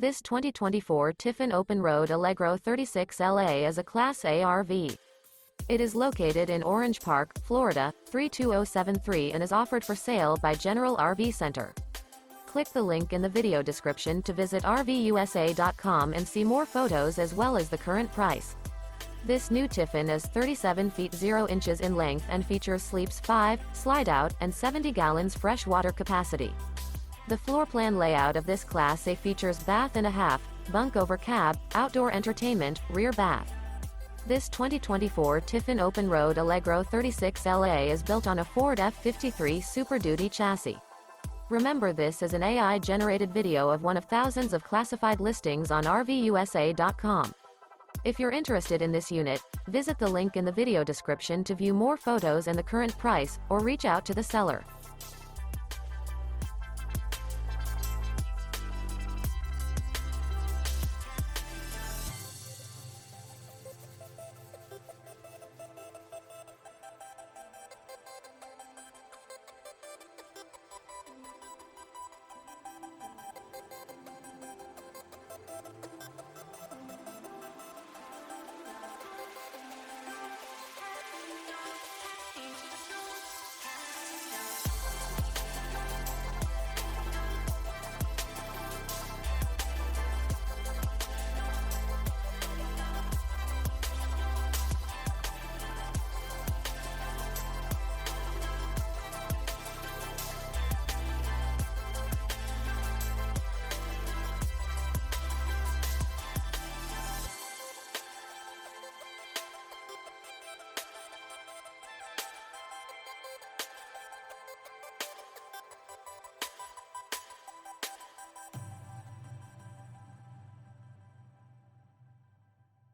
This 2024 Tiffin Open Road Allegro 36LA is a Class A RV. It is located in Orange Park, Florida, 32073 and is offered for sale by General RV Center. Click the link in the video description to visit RVUSA.com and see more photos as well as the current price. This new Tiffin is 37 feet 0 inches in length and features sleeps 5, Slideout, and 70 gallons fresh water capacity. The floor plan layout of this Class A features bath and a half, bunk over cab, outdoor entertainment, rear bath. This 2024 Tiffin Open Road Allegro 36LA is built on a Ford F53 Super Duty chassis. Remember, this is an AI-generated video of one of thousands of classified listings on RVUSA.com. If you're interested in this unit, visit the link in the video description to view more photos and the current price, or reach out to the seller.